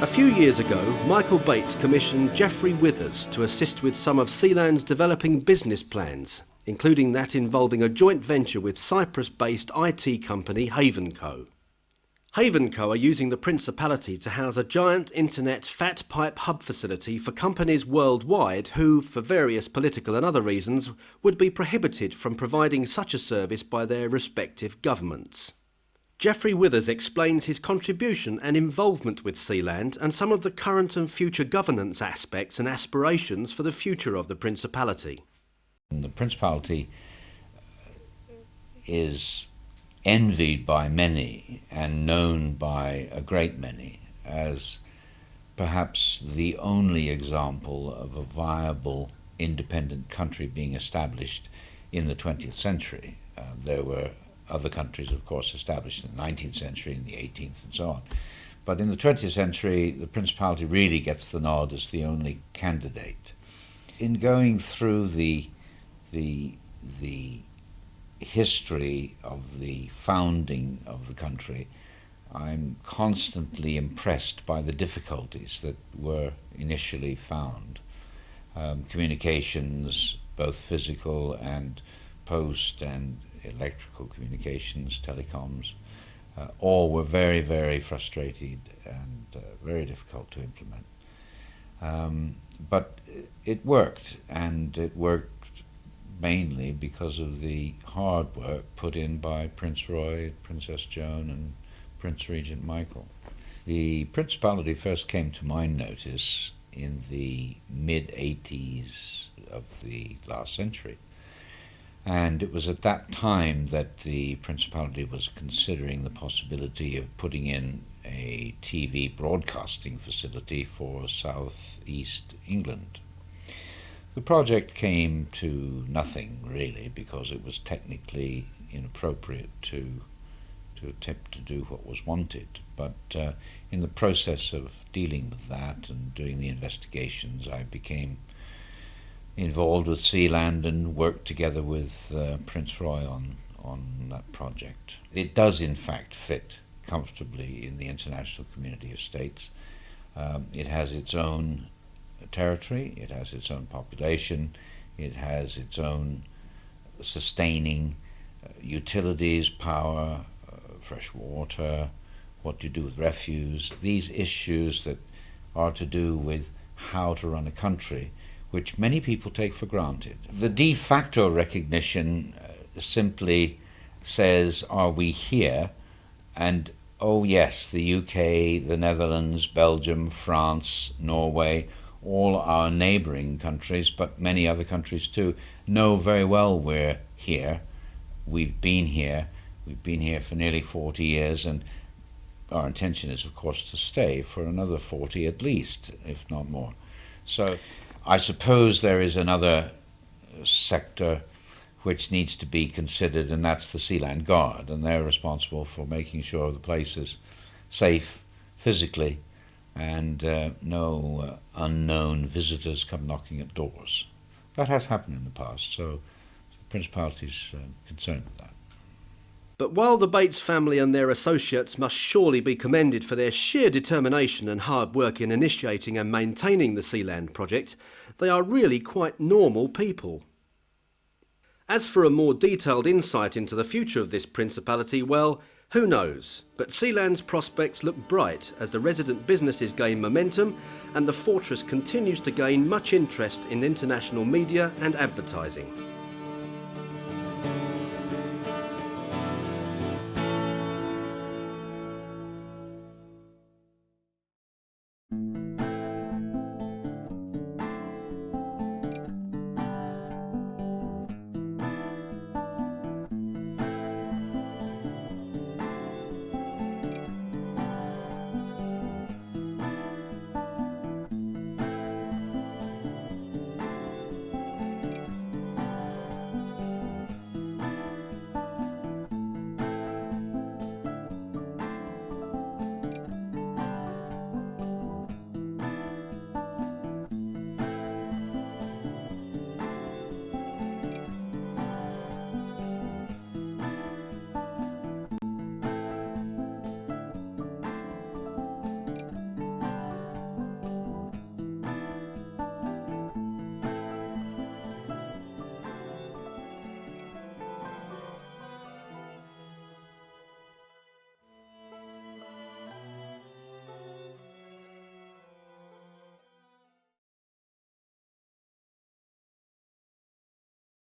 A few years ago, Michael Bates commissioned Geoffrey Withers to assist with some of Sealand's developing business plans, including that involving a joint venture with Cyprus-based IT company Havenco. Havenco are using the Principality to house a giant internet fat pipe hub facility for companies worldwide who, for various political and other reasons, would be prohibited from providing such a service by their respective governments. Geoffrey Withers explains his contribution and involvement with Sealand and some of the current and future governance aspects and aspirations for the future of the Principality. The Principality is envied by many and known by a great many as perhaps the only example of a viable independent country being established in the 20th century. There were other countries, of course, established in the 19th century, in the 18th, and so on. But in the 20th century, the Principality really gets the nod as the only candidate. In going through the history of the founding of the country, I'm constantly impressed by the difficulties that were initially found. Communications, both physical and post and electrical communications, telecoms, all were very, very frustrated and very difficult to implement. But it worked, and it worked mainly because of the hard work put in by Prince Roy, Princess Joan, and Prince Regent Michael. The Principality first came to my notice in the mid-80s of the last century. And it was at that time that the Principality was considering the possibility of putting in a TV broadcasting facility for southeast England. The project came to nothing, really, because it was technically inappropriate to attempt to do what was wanted. But in the process of dealing with that and doing the investigations, I became involved with Sealand and worked together with Prince Roy on that project. It does in fact fit comfortably in the international community of states. It has its own territory, it has its own population, it has its own sustaining utilities, power, fresh water, what do you do with refuse, these issues that are to do with how to run a country, which many people take for granted. The de facto recognition simply says, are we here? And oh yes, the UK, the Netherlands, Belgium, France, Norway, all our neighbouring countries, but many other countries too, know very well we're here. We've been here for nearly 40 years, and our intention is, of course, to stay for another 40 at least, if not more. So I suppose there is another sector which needs to be considered, and that's the Sealand Guard, and they're responsible for making sure the place is safe physically and no unknown visitors come knocking at doors. That has happened in the past, so the Principality's concerned with that. But while the Bates family and their associates must surely be commended for their sheer determination and hard work in initiating and maintaining the Sealand project, they are really quite normal people. As for a more detailed insight into the future of this Principality, well, who knows? But Sealand's prospects look bright as the resident businesses gain momentum and the fortress continues to gain much interest in international media and advertising.